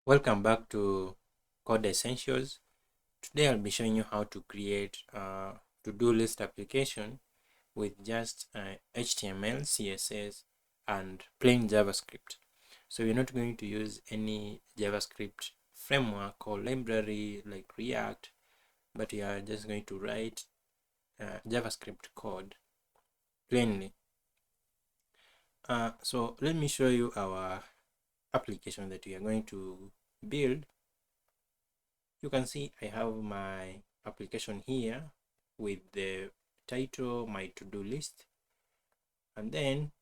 Welcome back to Code Essentials. Today I'll be showing you how to create a to-do list application with just HTML, CSS, and plain JavaScript. So you're not going to use any JavaScript framework or library like React, but you are just going to write JavaScript code plainly. So let me show you our application that we are going to build. You can see I have my application here with the title, my to-do list, and then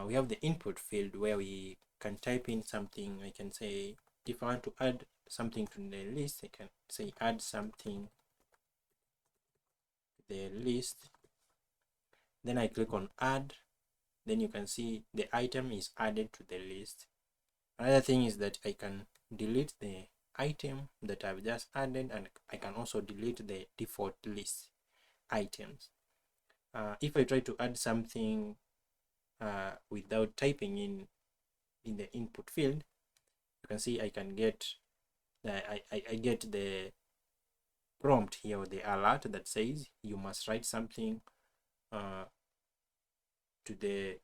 we have the input field where we can type in something. I can say if I want to add something to the list, I can say add something to the list. Then I click on add. Then you can see the item is added to the list. Another thing is that I can delete the item that I've just added, and I can also delete the default list items. If I try to add something without typing in the input field, you can see I can get I get the prompt here, or the alert that says you must write something to the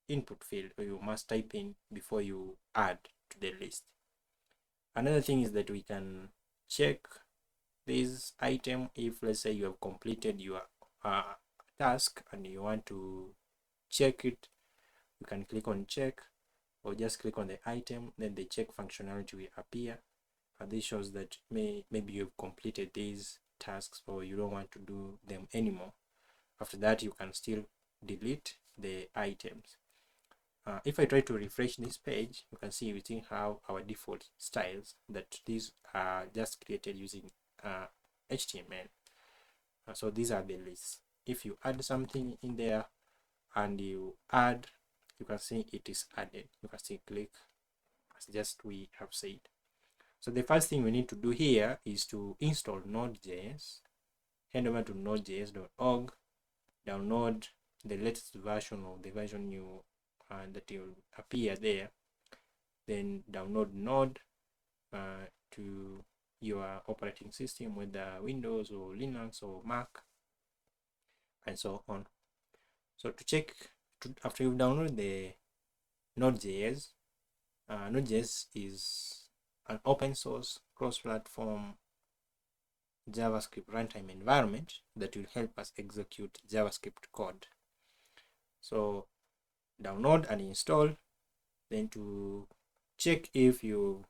input field, or you must type in before you add to the list. Another thing is that we can check this item if, let's say, you have completed your task and you want to check it. You can click on check, or just click on the item, then the check functionality will appear, and this shows that maybe you've completed these tasks or you don't want to do them anymore. After that, you can still delete the items. If I try to refresh this page, you can see we still have our default styles, that these are just created using HTML. So these are the lists. If you add something in there and you add, you can see it is added. You can see click as just we have said. So the first thing we need to do here is to install Node.js. Head over to nodejs.org, download the latest version, or the version you that will appear there. Then download Node to your operating system, whether Windows or Linux or Mac, and so on. So to check, after you've downloaded the Node.js, Node.js is an open source cross-platform JavaScript runtime environment that will help us execute JavaScript code. So download and install. Then to check if you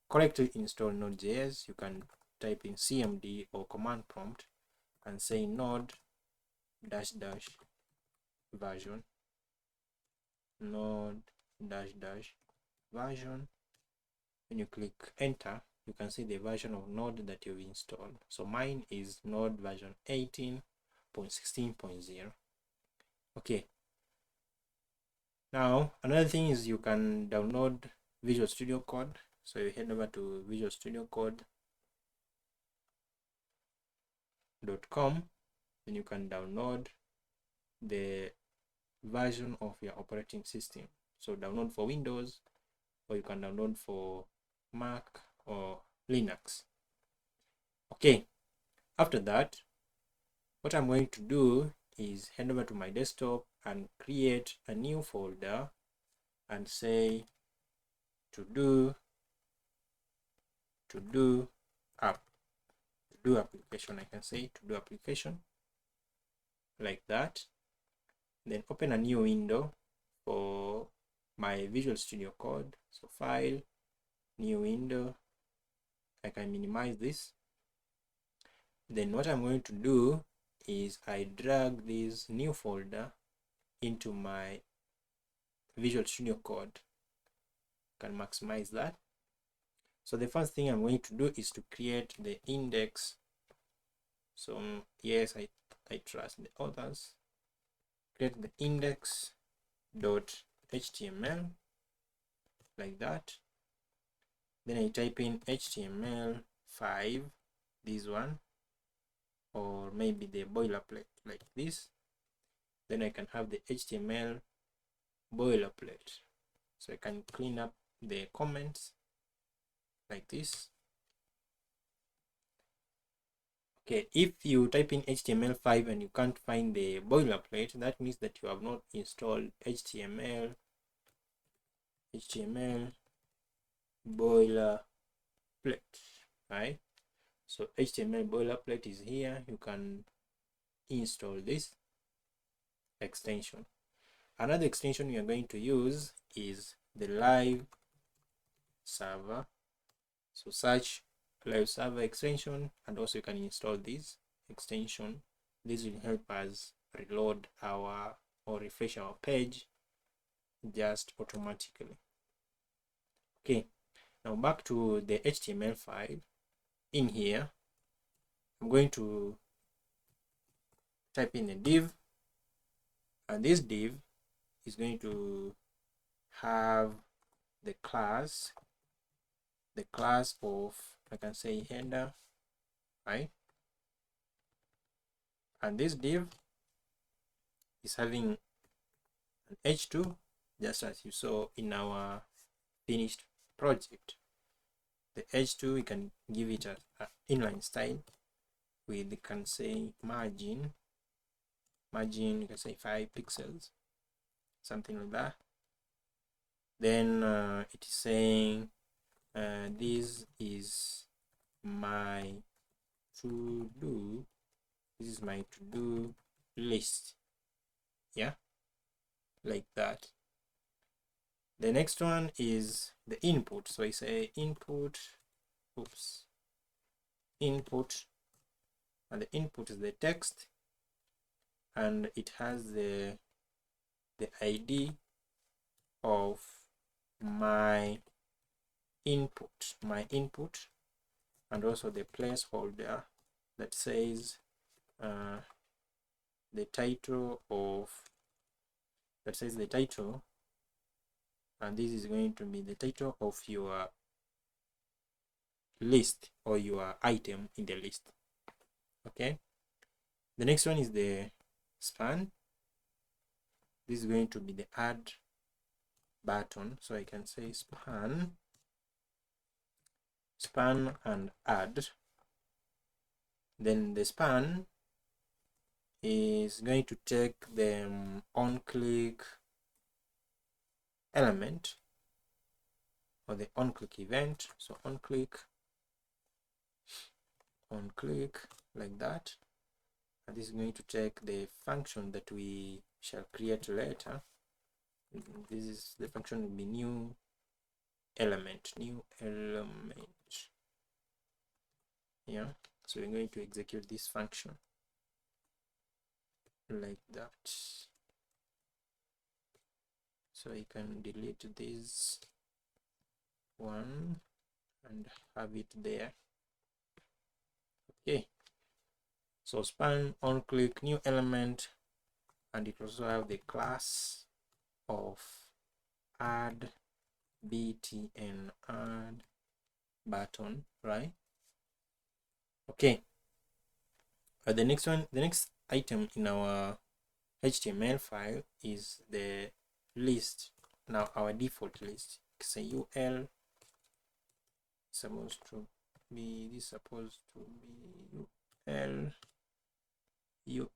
correctly install Node.js, you can type in cmd or command prompt and say node -- version, node -- version. When you click enter, you can see the version of Node that you've installed. So mine is Node version 18.16.0. okay. Now another thing is you can download Visual Studio Code. So you head over to visualstudiocode.com, then you can download the version of your operating system. So download for Windows, or you can download for Mac or Linux. Okay, after that, what I'm going to do is head over to my desktop and create a new folder and say to do application. I can say to do application like that. Then open a new window for my Visual Studio Code. So file, new window. I can minimize this. Then what I'm going to do is I drag this new folder into my Visual Studio Code. Can maximize that. So the first thing I'm going to do is to create the index. So yes, I trust the authors. Create the index.html like that. Then I type in HTML5, this one, or maybe the boilerplate like this. Then I can have the HTML boilerplate. So I can clean up the comments like this. Okay, if you type in HTML5 and you can't find the boilerplate, that means that you have not installed HTML boilerplate, right? So HTML boilerplate is here. You can install this extension. Another extension you are going to use is the live server. So search live server extension, and also you can install this extension. This will help us reload our or refresh our page just automatically. Okay, now back to the HTML file. In here, I'm going to type in a div, and this div is going to have the class of, I can say, header, right? And this div is having an h2, just as you saw in our finished project. The h2, we can give it an inline style with, you can say, margin, you can say 5 pixels, something like that. Then it is saying this is my to-do, list, yeah, like that. The next one is the input. So I say input, input, and the input is the text, and it has the ID of my input, and also the placeholder that says the title, and this is going to be the title of your list or your item in the list. Okay, the next one is the span. This is going to be the add button, so I can say span and add. Then the span is going to take the on-click element or the on-click event. So on-click like that, and this is going to take the function that we shall create later. This is the function will be new element, yeah. So we're going to execute this function like that. So you can delete this one and have it there. Okay, so span, on click, new element, and it also have the class of add btn add button, right? Okay, the next item in our HTML file is the list. Now our default list, say ul supposed to be ul, then li,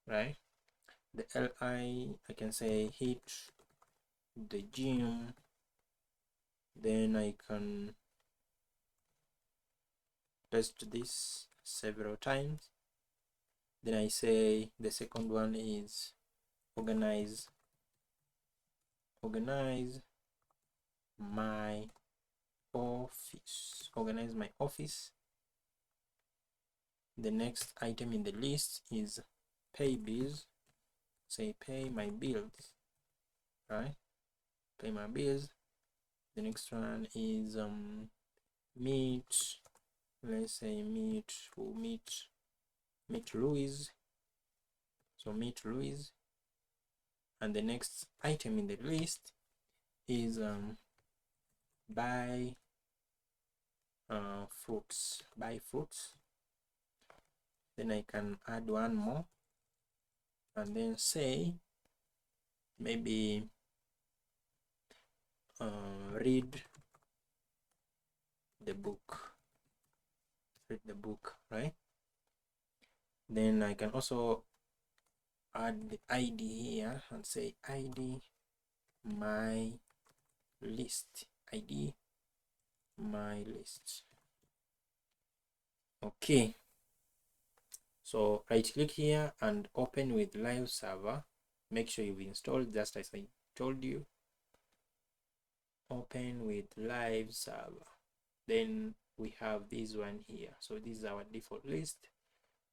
right? The li, I can say hit the gym, then I can test this several times. Then I say the second one is organize my office. The next item in the list is pay bills. Say pay my bills, right? Pay my bills. The next one is meet, let's say meet Louise. So meet Louise. And the next item in the list is buy fruits. Then I can add one more and then say maybe read the book, right? Then I can also add the ID here and say ID my list, ID my list. Okay, so right click here and open with live server. Make sure you've installed just as I told you. Open with live server. Then we have this one here. So this is our default list.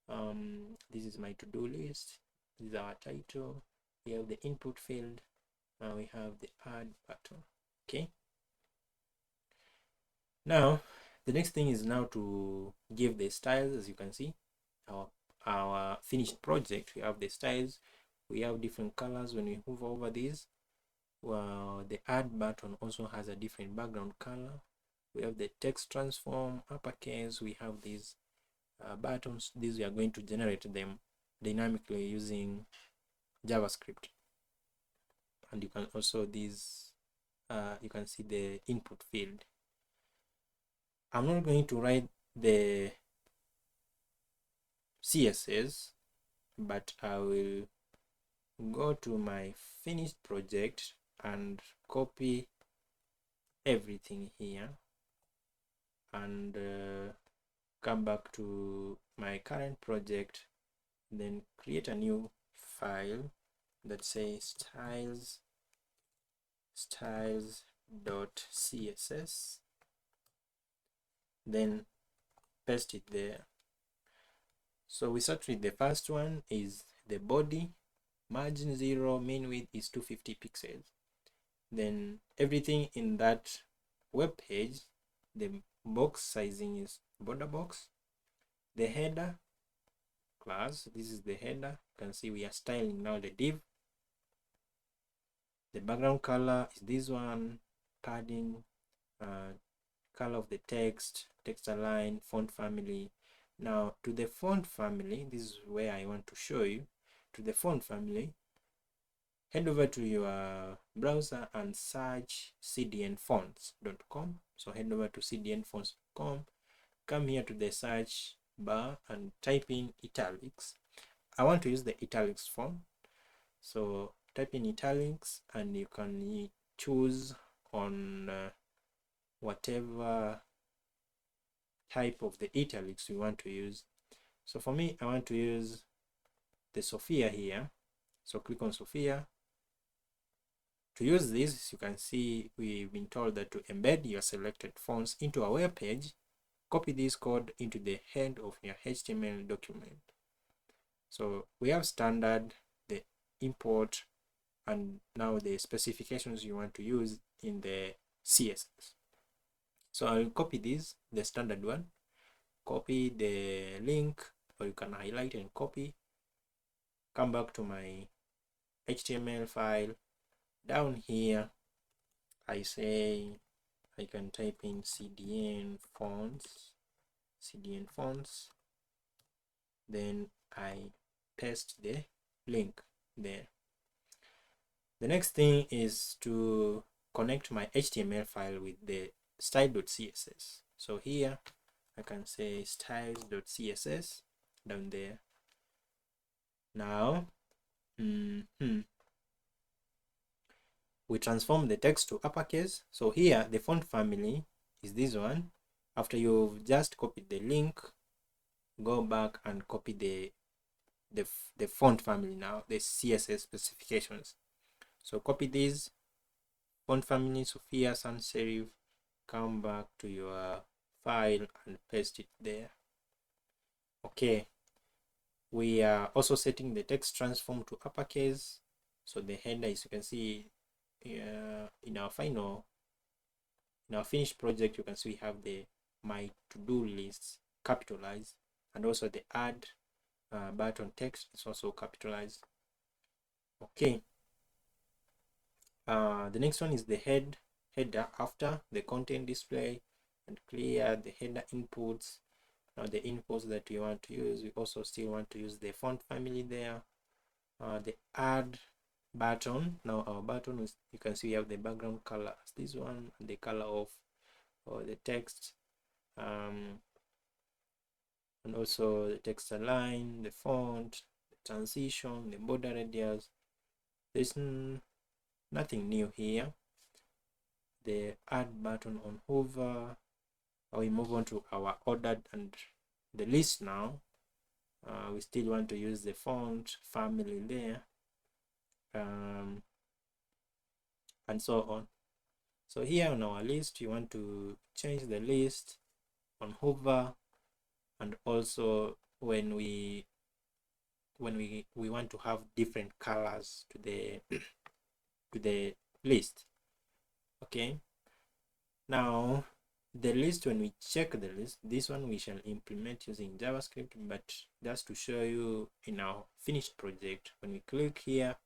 This is my to-do list. This is our title. We have the input field. Now we have the add button. Okay. Now the next thing is now to give the styles. As you can see, our finished project, we have the styles. We have different colors when we move over these. Well, the add button also has a different background color. We have the text transform, uppercase. We have these buttons. These we are going to generate them dynamically using JavaScript. And you can also you can see the input field. I'm not going to write the CSS, but I will go to my finished project and copy everything here and come back to my current project, then create a new file that says styles.css, then paste it there. So we start with the first one is the body, margin 0, mean width is 250 pixels. Then everything in that web page, the box sizing is border box. The header class, this is the header. You can see we are styling now the div. The background color is this one, padding, color of the text align, font family. Now to the font family, this is where I want to show you. To the font family, head over to your browser and search cdnfonts.com. So head over to cdnfonts.com, come here to the search bar and type in italics. I want to use the italics font, so type in italics and you can choose on whatever type of the italics you want to use. So for me, I want to use the Sophia here, so click on Sophia. To use this, you can see we've been told that to embed your selected fonts into a web page, copy this code into the head of your HTML document. So we have standard, the import, and now the specifications you want to use in the CSS. So I'll copy this, the standard one, copy the link, or you can highlight and copy, come back to my HTML file. Down here, I say I can type in CDN fonts, then I paste the link there. The next thing is to connect my HTML file with the style.css. So here I can say styles.css down there. Now we transform the text to uppercase. So here the font family is this one. After you've just copied the link, go back and copy the font family now, the CSS specifications. So copy this font family, Sophia sans serif, come back to your file and paste it there. Okay, we are also setting the text transform to uppercase. So the header, as you can see in our finished project, you can see we have the my to-do list capitalized, and also the add button text is also capitalized. Okay, the next one is the header after the content display, and clear the header inputs. Now the inputs that we want to use, we also still want to use the font family there. The add button. Now our button is, you can see we have the background color as this one, and the color of the text, and also the text align, the font, the transition, the border radius. There's nothing new here. The add button on hover. We move on to our ordered and the list now. We still want to use the font family there, and so on. So here on our list, you want to change the list on hover, and also when we want to have different colors to the to the list. Okay, now the list, when we check the list, this one we shall implement using JavaScript, but just to show you in our finished project, when we click here,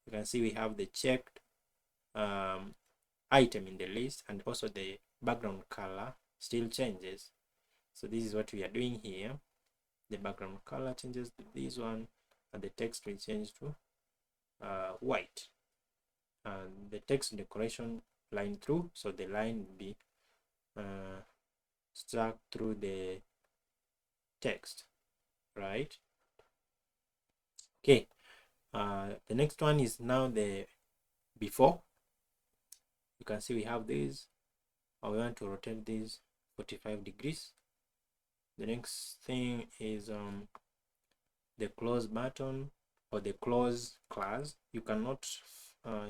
you can see we have the checked item in the list, and also the background color still changes. So this is what we are doing here. The background color changes to this one, and the text will change to white, and the text decoration line through, so the line will be struck through the text, right? Okay, the next one is now the before. You can see we have this, and we want to rotate this 45 degrees. The next thing is the close button, or the close class. You cannot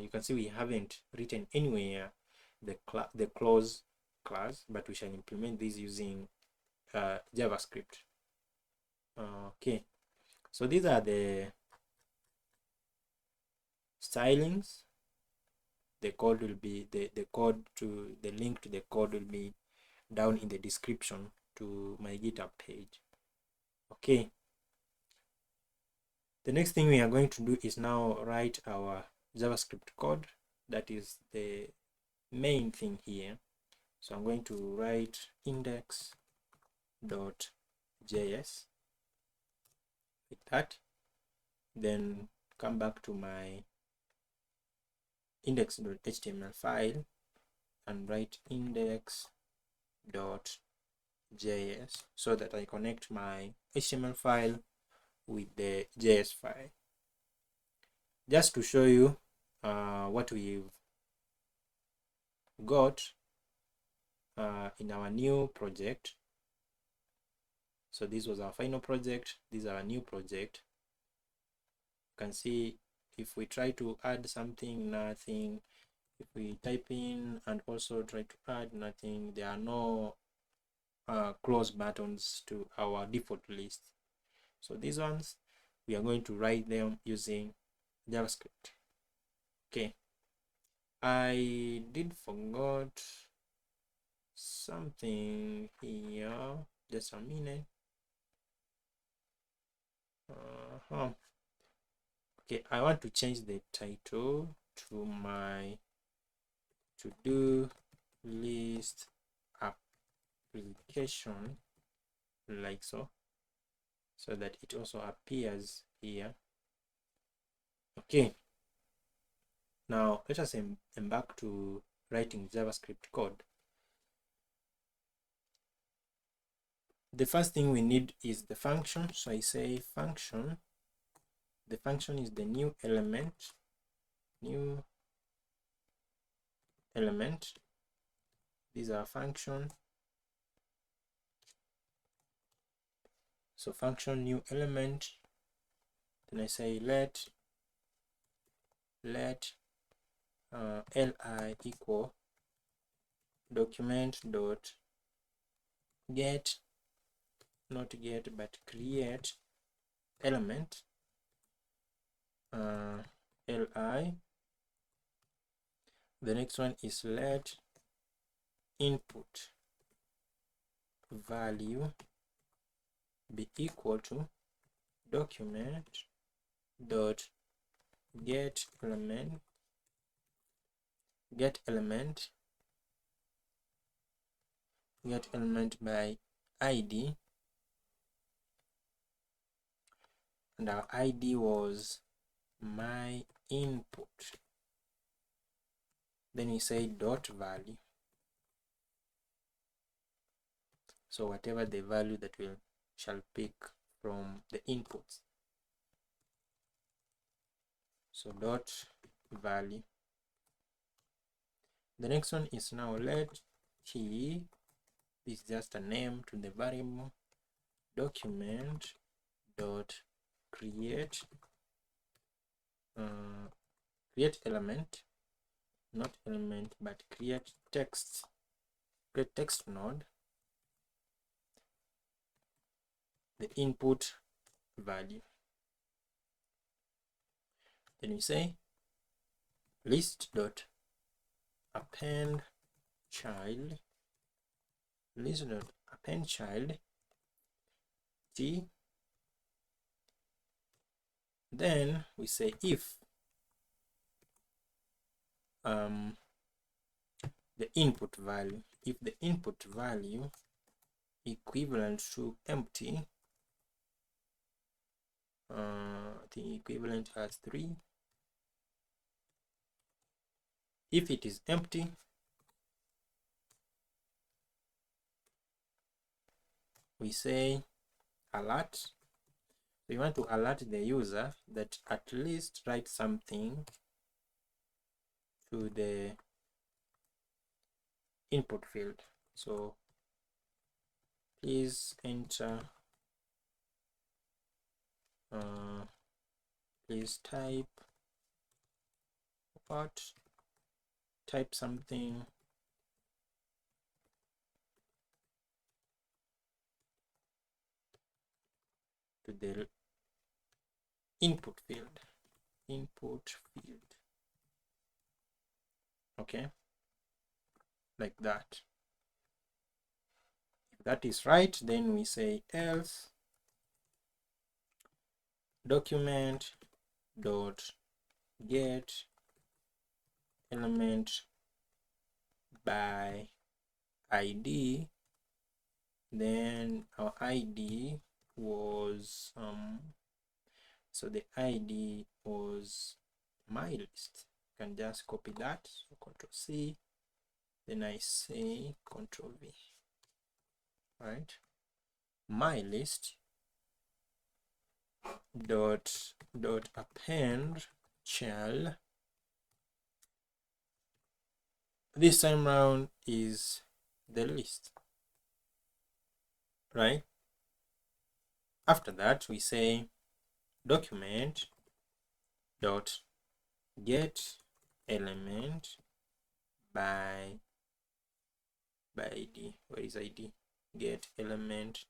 you can see we haven't written anywhere the close class, but we shall implement this using JavaScript. Okay, so these are the stylings. The code will be the link to the code will be down in the description to my GitHub page. Okay, the next thing we are going to do is now write our JavaScript code. That is the main thing here. So I'm going to write index.js like that, then come back to my index.html file and write index.js, so that I connect my HTML file with the JS file. Just to show you what we've got in our new project. So this was our final project, this is our new project. You can see if we try to add something, nothing. If we type in and also try to add, nothing. There are no close buttons to our default list. So these ones, we are going to write them using JavaScript. Okay, I did forgot something here, just a minute. Okay, I want to change the title to my to-do list application, like so that it also appears here. Okay, now let us embark to writing JavaScript code. The first thing we need is the function. So I say function. The function is the new element. These are function. So function new element. Then I say let li equal document dot get, not get but create element li. The next one is let input value be equal to document dot get element by id, and our id was my input. Then we say dot value. So whatever the value that we shall pick from the inputs. So dot value. The next one is now let t, this is just a name to the variable, document dot create create element, not element but create text node, the input value. Then we say list dot append child, list dot append child t. Then we say if the input value, if the input value equivalent to empty, the equivalent has 3. If it is empty, we say alert. We want to alert the user that at least write something to the input field. So please enter, please type what? Type something to the input field. Okay, like that. If that is right, then we say else document dot get element by id. Then our id was so the id was my list. You can just copy that, so Ctrl C, then I say Ctrl V, right? My list dot append child. This time round is the list, right? After that we say document dot get element by id. Where is id? Get element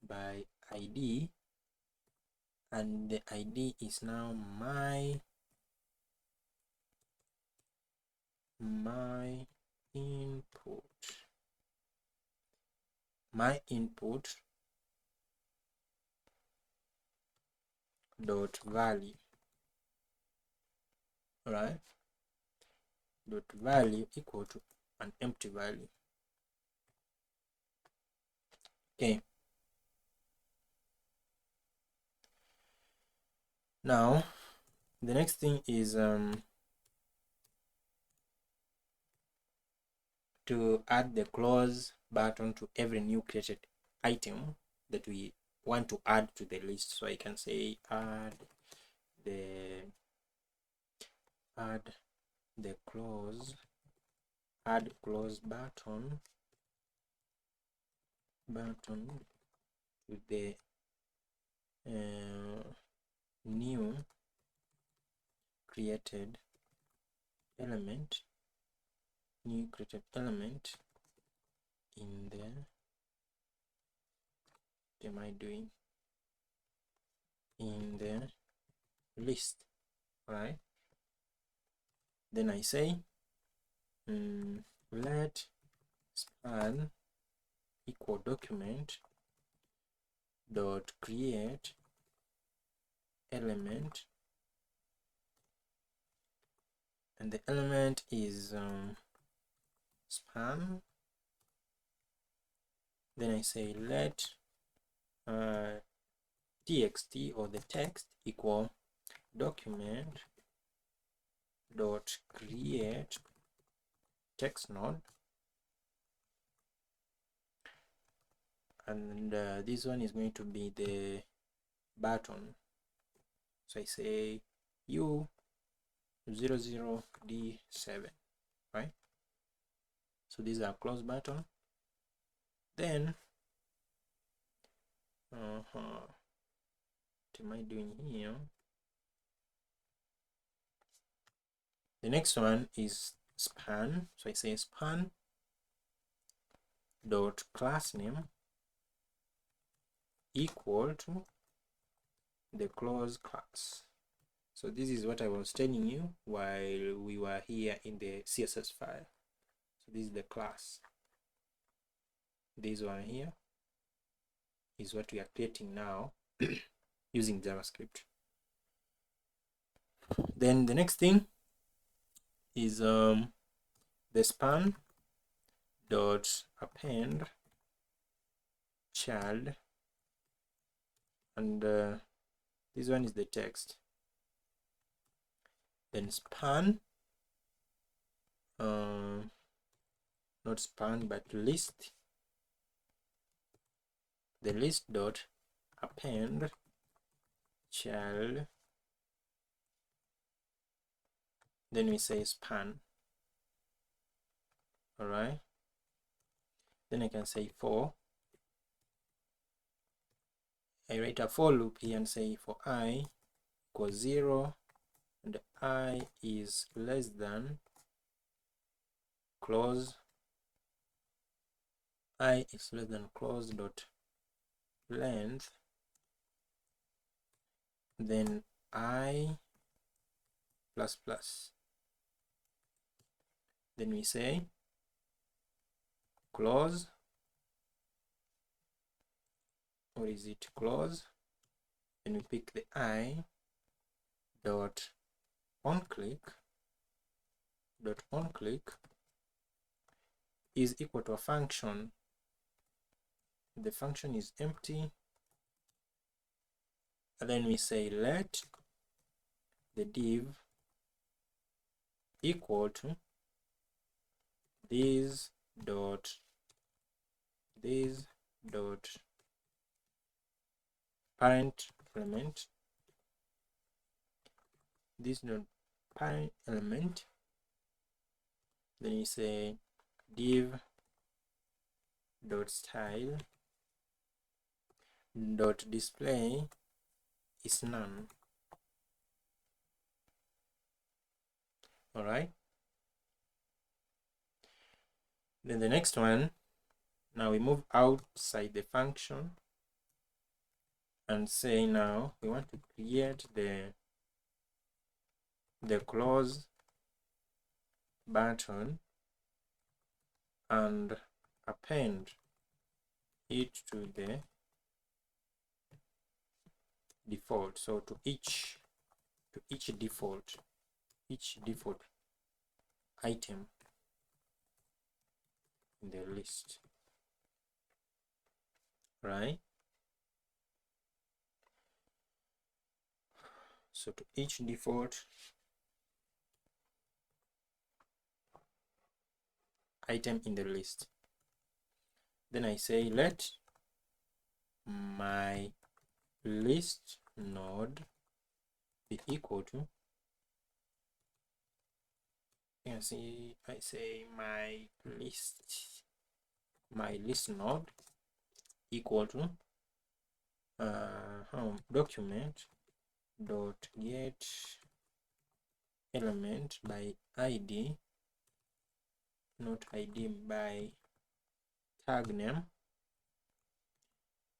by id, and the id is now my input dot value, right? Dot value equal to an empty value. Okay, now the next thing is to add the close button to every new created item that we want to add to the list. So I can say add the close button to the new created element, in the, what am I doing, in the list, right? Then I say let span equal document dot create element, and the element is span. Then I say let txt or the text equal document dot create text node, and this one is going to be the button. So I say U00D7, right? So these are close button. Then what am I doing here? The next one is span. So I say span dot class name equal to the close class. So this is what I was telling you while we were here in the CSS file. So this is the class. This one here is what we are creating now using JavaScript. Then the next thing is the span dot append child, and this one is the text. Then span not span but list, the list dot append child, then we say span. All right, then I can say for, I write a for loop here and say for I equals 0 and I is less than close, I is less than close dot length, then I plus plus, then we say close, or is it close, then we pick the I dot on click is equal to a function. The function is empty, and then we say let the div equal to this dot parent element, this dot parent element, then you say div dot style dot display is none. All right, then the next one, now we move outside the function and say now we want to create the close button and append it to the default. So to each default item in the list, right? So to each default item in the list, then I say let my list node be equal to, you can see I say my list node equal to document dot get element by ID, not ID, by tag name,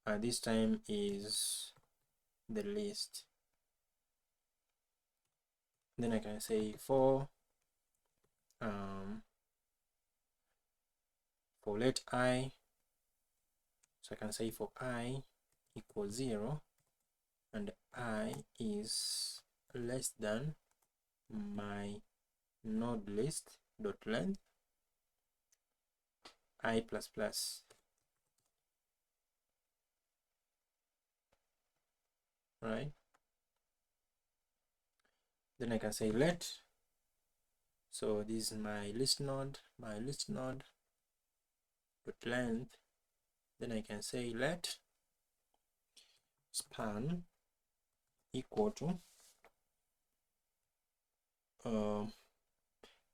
and this time is the list. Then I can say for let I, so I can say for I equals 0 and I is less than my node list dot length I plus plus. right? Then I can say let. So this is my list node dot length. Then I can say let span equal to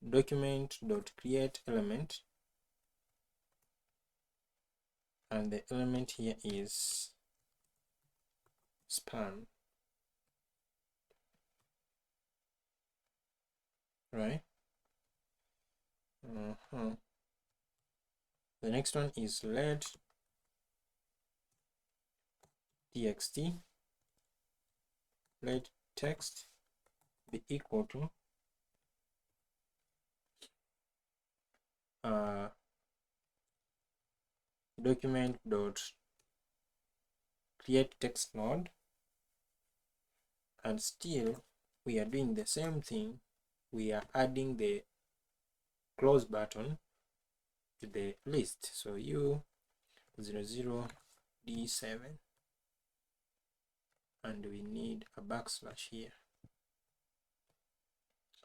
document dot create element, and the element here is span, right? The next one is let txt, let text be equal to document dot create text node, and still we are doing the same thing. We are adding the close button to the list. So u00d7, and we need a backslash here.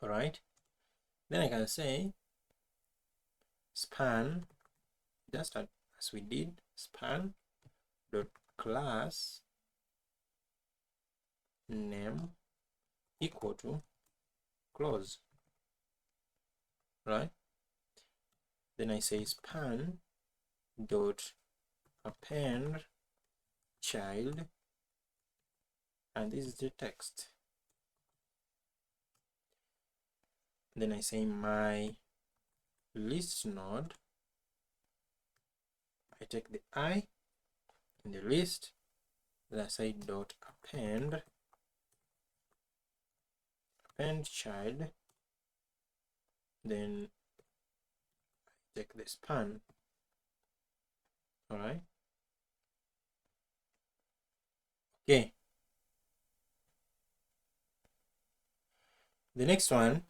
All right, then I can say span, just as we did, span dot class name equal to close, right? Then I say span dot append child, and this is the text. Then I say my list node, I take the I in the list, then I say dot append child, then I take the span. All right, okay. The next one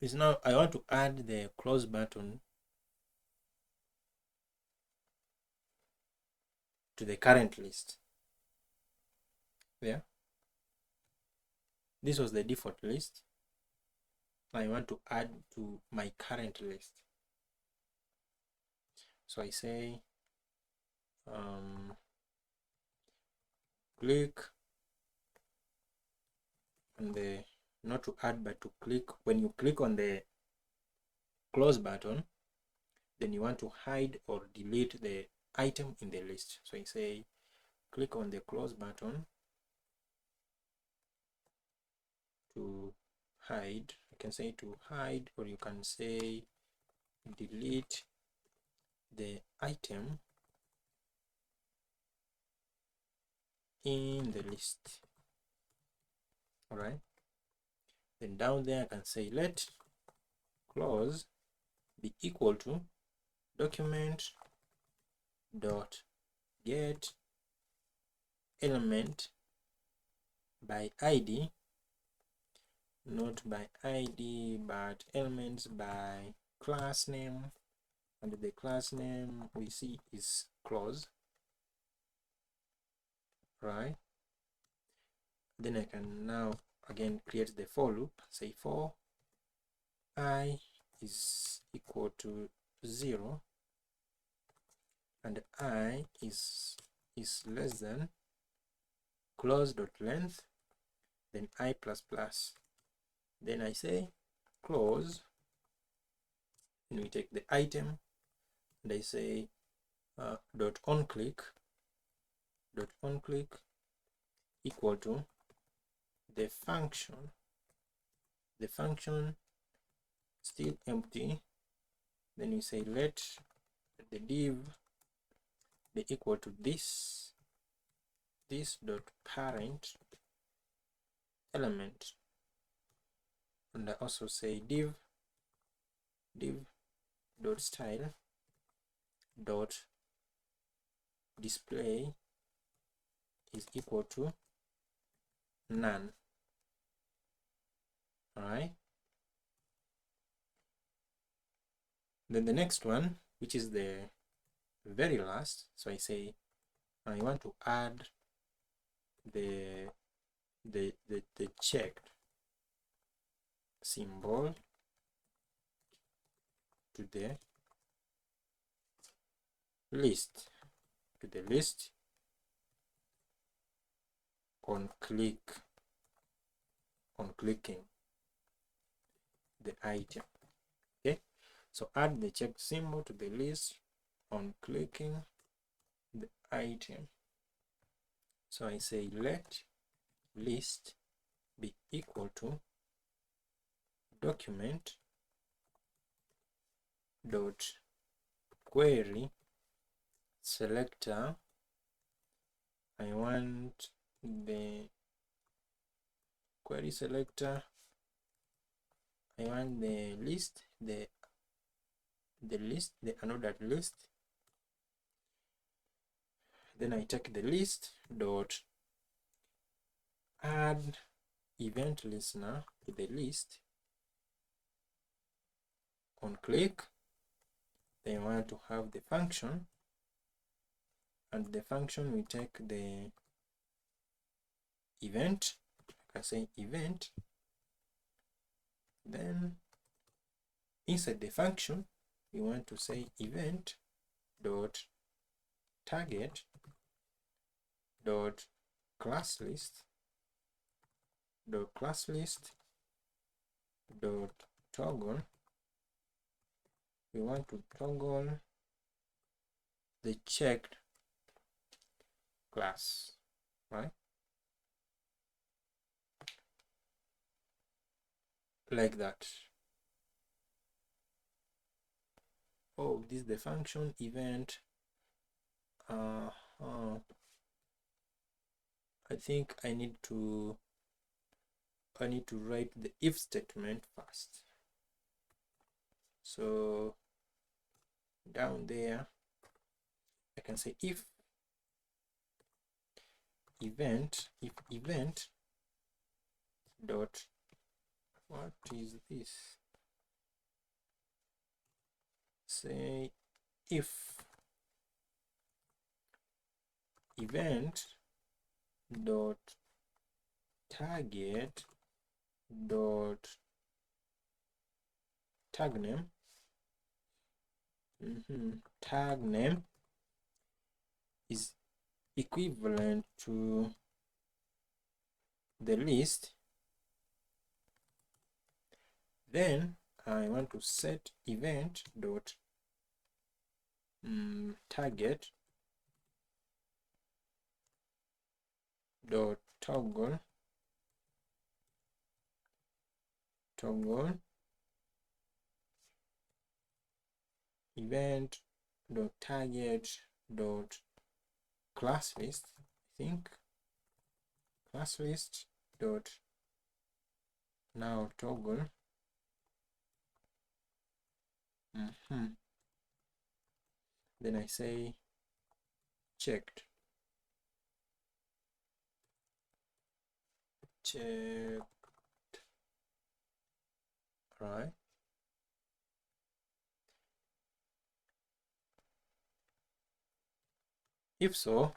is, now I want to add the close button to the current list. There, this was the default list. I want to add to my current list. So I say click on the, not to add but to click. When you click on the close button, then you want to hide or delete the item in the list. So I say click on the close button to hide. I can say to hide, or you can say delete the item in the list. All right, then down there I can say let close be equal to document dot get element by id, not by id but elements by class name, and the class name we see is close, right? Then I can now again create the for loop, say for I is equal to 0 and I is less than close dot length, then I plus plus. Then I say close, and we take the item, and I say dot on click equal to the function still empty. Then you say let the div be equal to this dot parent element, and I also say div dot style dot display is equal to none. All right, then the next one, which is the very last, so I say I want to add the checked symbol to the list, on clicking the item. Okay, so add the checked symbol to the list on clicking the item. So I say let list be equal to document dot query selector. I want the query selector, I want the list, the unordered list. Then I take the list dot add event listener to the list on click. Then I want to have the function, and the function we take the event. I can say event. Then inside the function we want to say event dot target dot class list dot toggle. We want to toggle the checked class, right? Like that. Oh, this is the function event. I think I need to write the if statement first. So down there I can say if event dot, what is this? Say if event dot target dot tag name, tag name is equivalent to the list. Then I want to set event dot target dot toggle event dot target dot class list. I think class list dot now toggle. Then I say checked right. If so,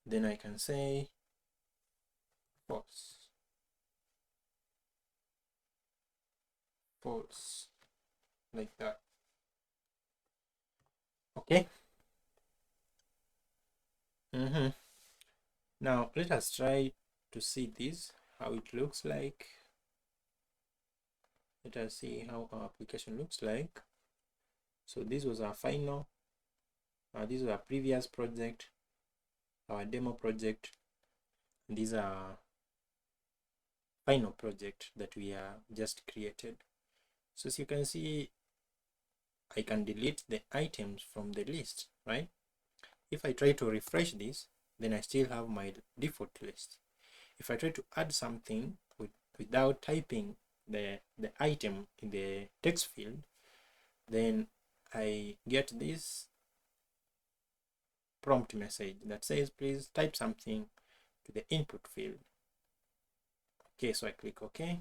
then I can say false, like that. Okay. Now let us try to see this, how it looks like. Let us see how our application looks like. So this was our final, this was our previous project, our demo project. These are final project that we are just created. So as you can see, I can delete the items from the list, right? If I try to refresh this, then I still have my default list. If I try to add something without typing the item in the text field, then I get this prompt message that says please type something to the input field. Okay, so I click OK.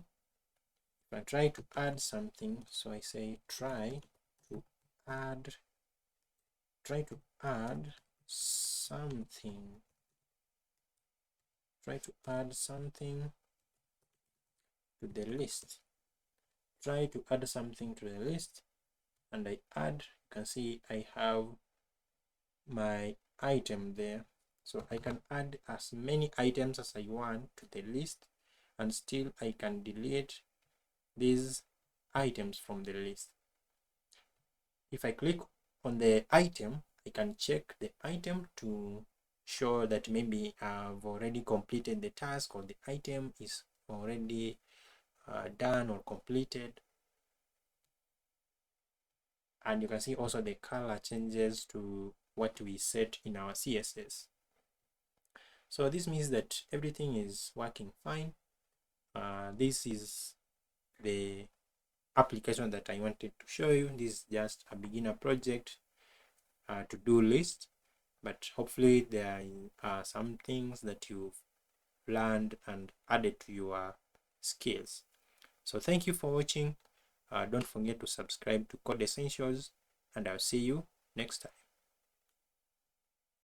If I try to add something, so I say try to add something. Try to add something to the list. Try to add something to the list, and I add. You can see I have my item there, so I can add as many items as I want to the list, and still I can delete these items from the list. If I click on the item, I can check the item to show that maybe I've already completed the task, or the item is already done or completed. And you can see also the color changes to what we set in our CSS. So this means that everything is working fine. This is the application that I wanted to show you. This is just a beginner project to-do list, but hopefully there are some things that you've learned and added to your skills. So thank you for watching. Don't forget to subscribe to Code Essentials, and I'll see you next time.